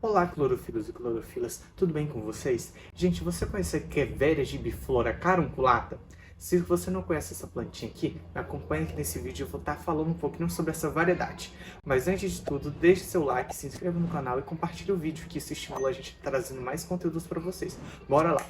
Olá, clorofilos e clorofilas, tudo bem com vocês? Gente, você conhece a Echeveria gibiflora carunculata? Se você não conhece essa plantinha aqui, me acompanhe que nesse vídeo eu vou estar falando um pouquinho sobre essa variedade. Mas antes de tudo, deixe seu like, se inscreva no canal e compartilhe o vídeo, que isso estimula a gente a trazendo mais conteúdos para vocês. Bora lá!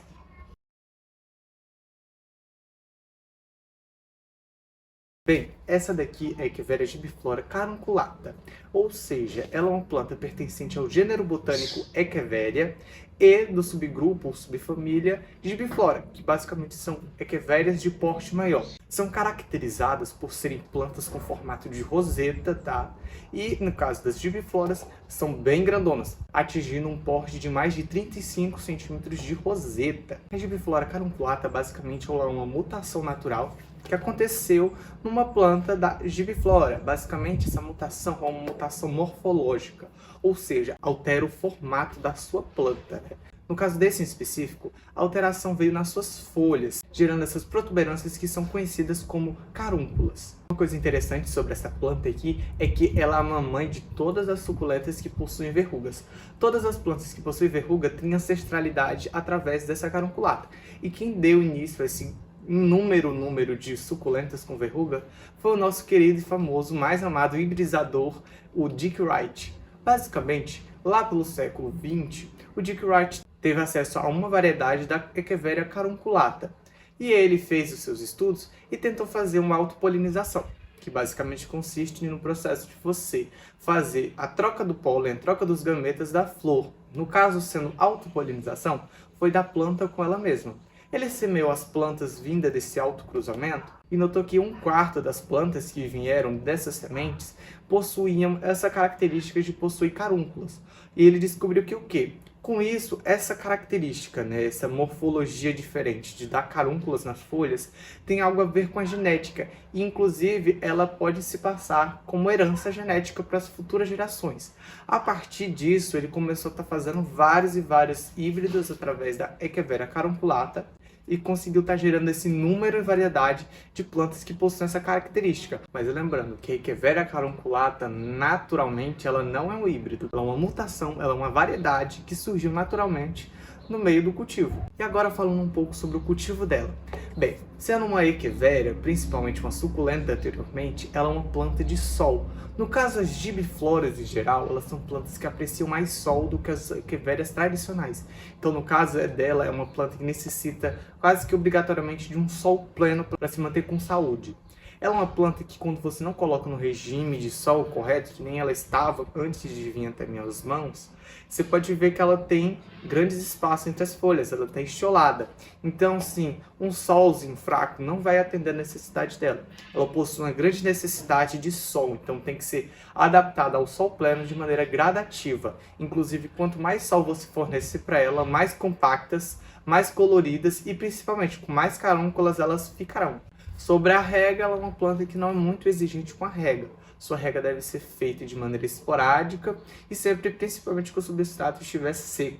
Bem, essa daqui é a Echeveria gibiflora carunculata, ou seja, ela é uma planta pertencente ao gênero botânico Echeveria e do subgrupo ou subfamília gibiflora, que basicamente são echeverias de porte maior. São caracterizadas por serem plantas com formato de roseta, tá? E no caso das gibifloras, são bem grandonas, atingindo um porte de mais de 35 centímetros de roseta. A gibiflora carunculata basicamente é uma mutação natural que aconteceu numa planta da gibiflora. Basicamente, essa mutação é uma mutação morfológica, ou seja, altera o formato da sua planta. No caso desse em específico, a alteração veio nas suas folhas, gerando essas protuberâncias que são conhecidas como carúnculas. Uma coisa interessante sobre essa planta aqui é que ela é a mamãe de todas as suculentas que possuem verrugas. Todas as plantas que possuem verruga têm ancestralidade através dessa carunculata. E quem deu início a esse número de suculentas com verruga foi o nosso querido e famoso, mais amado hibridizador, o Dick Wright. Basicamente, lá pelo século XX, o Dick Wright teve acesso a uma variedade da Echeveria carunculata, e ele fez os seus estudos e tentou fazer uma autopolinização, que basicamente consiste no processo de você fazer a troca do pólen, a troca dos gametas da flor. No caso, sendo autopolinização, foi da planta com ela mesma. Ele semeou as plantas vindas desse autocruzamento e notou que um quarto das plantas que vieram dessas sementes possuíam essa característica de possuir carúnculas. E ele descobriu que o quê? Com isso, essa característica, essa morfologia diferente de dar carúnculas nas folhas, tem algo a ver com a genética. E, inclusive, ela pode se passar como herança genética para as futuras gerações. A partir disso, ele começou a estar fazendo vários e vários híbridos através da Echeveria carunculata, e conseguiu estar gerando esse número e variedade de plantas que possuem essa característica. Mas lembrando que a Echeveria carunculata, naturalmente, ela não é um híbrido, ela é uma mutação, ela é uma variedade que surgiu naturalmente no meio do cultivo. E agora falando um pouco sobre o cultivo dela. Bem, sendo uma Echeveria, principalmente uma suculenta anteriormente, ela é uma planta de sol. No caso, as gibifloras em geral, elas são plantas que apreciam mais sol do que as Echeverias tradicionais. Então, no caso dela, é uma planta que necessita quase que obrigatoriamente de um sol pleno para se manter com saúde. Ela é uma planta que, quando você não coloca no regime de sol correto, que nem ela estava antes de vir até minhas mãos, você pode ver que ela tem grandes espaços entre as folhas, ela está estiolada. Então, sim, um solzinho fraco não vai atender a necessidade dela. Ela possui uma grande necessidade de sol, então tem que ser adaptada ao sol pleno de maneira gradativa. Inclusive, quanto mais sol você fornecer para ela, mais compactas, mais coloridas e principalmente com mais carúnculas elas ficarão. Sobre a rega, ela é uma planta que não é muito exigente com a rega. Sua rega deve ser feita de maneira esporádica e sempre, principalmente, que o substrato estiver seco.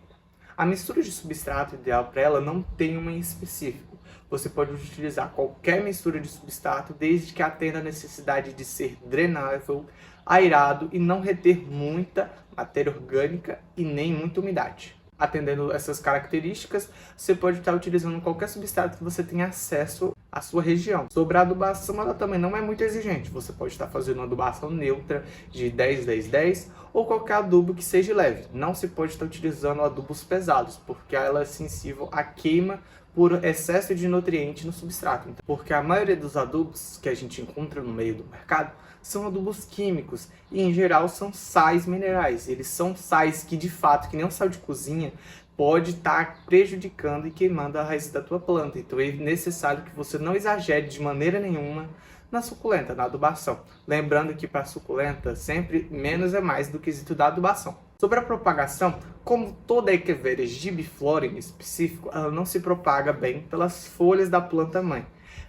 A mistura de substrato ideal para ela não tem uma em específico. Você pode utilizar qualquer mistura de substrato desde que atenda a necessidade de ser drenável, airado e não reter muita matéria orgânica e nem muita umidade. Atendendo essas características, você pode estar utilizando qualquer substrato que você tenha acesso à sua região. Sobre a adubação, ela também não é muito exigente. Você pode estar fazendo uma adubação neutra de 10-10-10 ou qualquer adubo que seja leve. Não se pode estar utilizando adubos pesados, porque ela é sensível à queima por excesso de nutriente no substrato. Porque a maioria dos adubos que a gente encontra no meio do mercado são adubos químicos e, em geral, são sais minerais. Eles são sais que, de fato, que nem um sal de cozinha, pode estar prejudicando e queimando a raiz da tua planta. Então é necessário que você não exagere de maneira nenhuma na suculenta, na adubação. Lembrando que para a suculenta, sempre menos é mais do quesito da adubação. Sobre a propagação, como toda a Echeveria gibiflora em específico, ela não se propaga bem pelas folhas da planta mãe.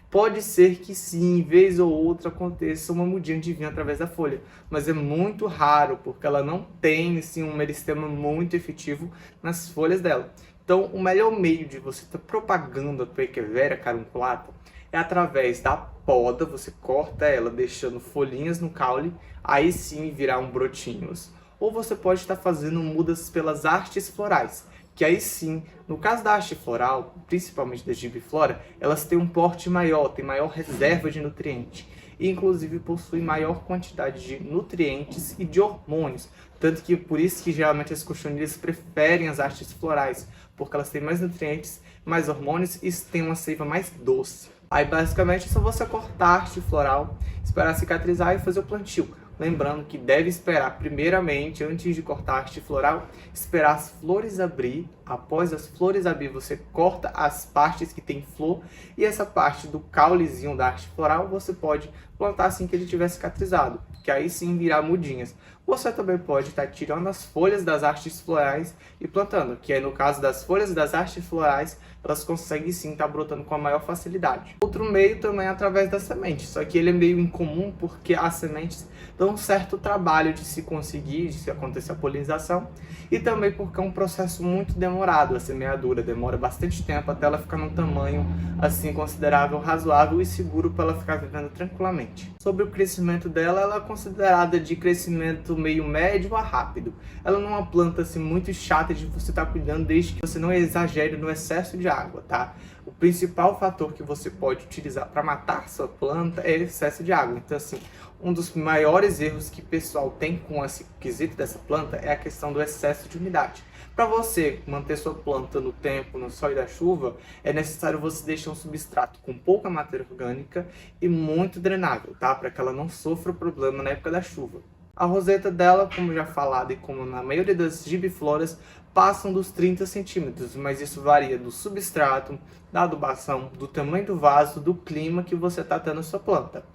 Pode ser que sim, vez ou outra aconteça uma mudinha de vinho através da folha, mas é muito raro, porque ela não tem assim, um meristema muito efetivo nas folhas dela. Então, o melhor meio de você estar propagando a tua Echeveria carunculata é através da poda. Você corta ela deixando folhinhas no caule, aí sim virar um brotinhos. ou você pode estar fazendo mudas pelas hastes florais, que aí sim, no caso da haste floral, principalmente da gibiflora, elas têm um porte maior, têm maior reserva de nutriente e inclusive possuem maior quantidade de nutrientes e de hormônios, tanto que por isso que geralmente as cochonilhas preferem as hastes florais, porque elas têm mais nutrientes, mais hormônios e têm uma seiva mais doce. Aí basicamente é só você cortar a haste floral, esperar cicatrizar e fazer o plantio. Lembrando que deve esperar primeiramente, antes de cortar a haste floral, esperar as flores abrir. Após as flores abrir, você corta as partes que tem flor e essa parte do caulezinho da haste floral você pode plantar assim que ele tiver cicatrizado, que aí sim virá mudinhas. Você também pode estar tirando as folhas das hastes florais e plantando, que aí no caso das folhas das hastes florais, elas conseguem sim estar brotando com a maior facilidade. Outro meio também é através das sementes, só que ele é meio incomum porque as sementes dão um certo trabalho de se conseguir, de se acontecer a polinização, e também porque é um processo muito demorado, a semeadura demora bastante tempo até ela ficar num tamanho assim considerável, razoável e seguro para ela ficar vivendo tranquilamente. Sobre o crescimento dela, ela é considerada de crescimento meio médio a rápido. Ela não é uma planta assim muito chata de você estar cuidando desde que você não exagere no excesso de água, tá? O principal fator que você pode utilizar para matar sua planta é excesso de água. Então assim, um dos maiores erros que o pessoal tem com esse quesito dessa planta é a questão do excesso de umidade. Para você manter sua planta no tempo, no sol e da chuva, é necessário você deixar um substrato com pouca matéria orgânica e muito drenável, tá? Para que ela não sofra problema na época da chuva. A roseta dela, como já falado e como na maioria das gibifloras, passam dos 30 centímetros, mas isso varia do substrato, da adubação, do tamanho do vaso, do clima que você está tendo a sua planta.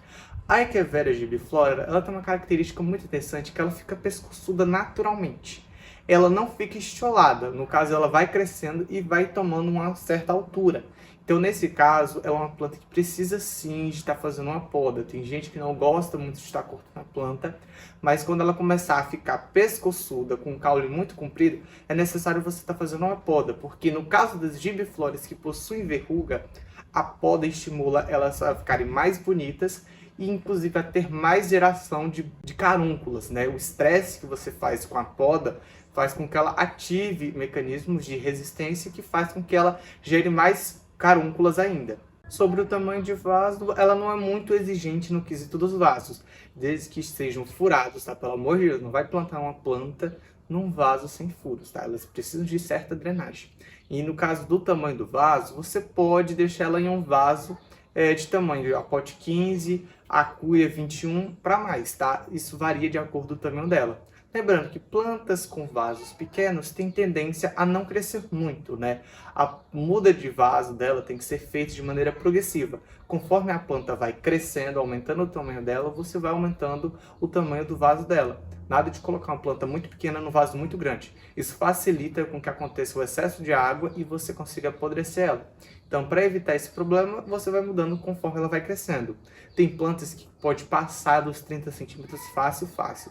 A Echeveria gibiflora, ela tem uma característica muito interessante, que ela fica pescoçuda naturalmente. Ela não fica estiolada, no caso ela vai crescendo e vai tomando uma certa altura. Então nesse caso é uma planta que precisa sim de estar fazendo uma poda. Tem gente que não gosta muito de estar cortando a planta, mas quando ela começar a ficar pescoçuda, com um caule muito comprido, é necessário você estar fazendo uma poda, porque no caso das gibiflores que possuem verruga, a poda estimula elas a ficarem mais bonitas e inclusive a ter mais geração de carúnculas, né? O estresse que você faz com a poda faz com que ela ative mecanismos de resistência que faz com que ela gere mais carúnculas ainda. Sobre o tamanho de vaso, ela não é muito exigente no quesito dos vasos, desde que sejam furados, tá? Pelo amor de Deus, não vai plantar uma planta num vaso sem furos, tá? Elas precisam de certa drenagem. E no caso do tamanho do vaso, você pode deixar ela em um vaso de tamanho a pote 15, a cuia 21 para mais, tá? Isso varia de acordo com o tamanho dela. Lembrando que plantas com vasos pequenos têm tendência a não crescer muito, né? A muda de vaso dela tem que ser feita de maneira progressiva. Conforme a planta vai crescendo, aumentando o tamanho dela, você vai aumentando o tamanho do vaso dela. Nada de colocar uma planta muito pequena num vaso muito grande. Isso facilita com que aconteça o excesso de água e você consiga apodrecer ela. Então, para evitar esse problema, você vai mudando conforme ela vai crescendo. Tem plantas que pode passar dos 30 centímetros fácil,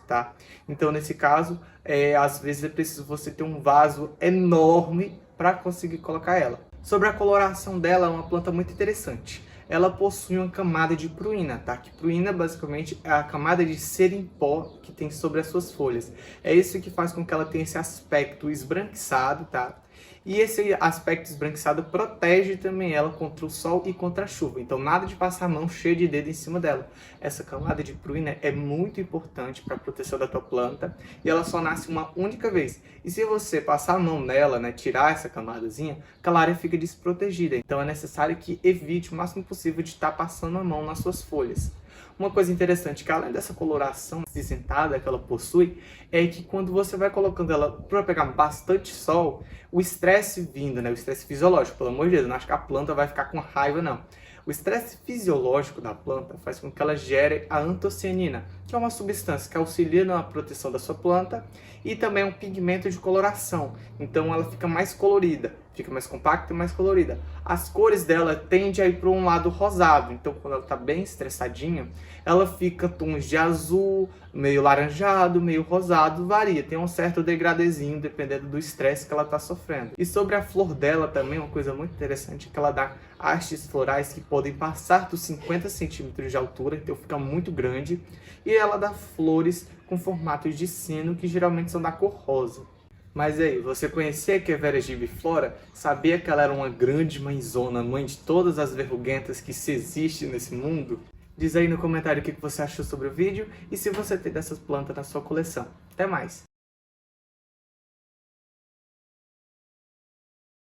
tá? Então, nesse caso, às vezes é preciso você ter um vaso enorme para conseguir colocar ela. Sobre a coloração dela, é uma planta muito interessante. Ela possui uma camada de pruína, tá? Que pruína basicamente é a camada de cera em pó que tem sobre as suas folhas. É isso que faz com que ela tenha esse aspecto esbranquiçado, tá? E esse aspecto esbranquiçado protege também ela contra o sol e contra a chuva. Então nada de passar a mão cheia de dedo em cima dela. Essa camada de pruína é muito importante para a proteção da tua planta e ela só nasce uma única vez. E se você passar a mão nela, né, tirar essa camadazinha, aquela área fica desprotegida. Então é necessário que evite o máximo possível de estar passando a mão nas suas folhas. Uma coisa interessante, que além dessa coloração acinzentada que ela possui, é que quando você vai colocando ela para pegar bastante sol, o estresse vindo, né, o estresse fisiológico, pelo amor de Deus, não acho que a planta vai ficar com raiva, não. O estresse fisiológico da planta faz com que ela gere a antocianina, que é uma substância que auxilia na proteção da sua planta e também é um pigmento de coloração, então ela fica mais colorida. fica mais compacta e mais colorida. As cores dela tendem a ir para um lado rosado, então quando ela está bem estressadinha, ela fica tons de azul, meio laranjado, meio rosado, varia, tem um certo degradezinho dependendo do estresse que ela está sofrendo. E sobre a flor dela também, uma coisa muito interessante é que ela dá hastes florais que podem passar dos 50 centímetros de altura, então fica muito grande, e ela dá flores com formatos de sino que geralmente são da cor rosa. Mas aí, você conhecia a Echeveria gibiflora? Sabia que ela era uma grande mãezona, mãe de todas as verruguentas que se existe nesse mundo? Diz aí no comentário o que você achou sobre o vídeo e se você tem dessas plantas na sua coleção. Até mais!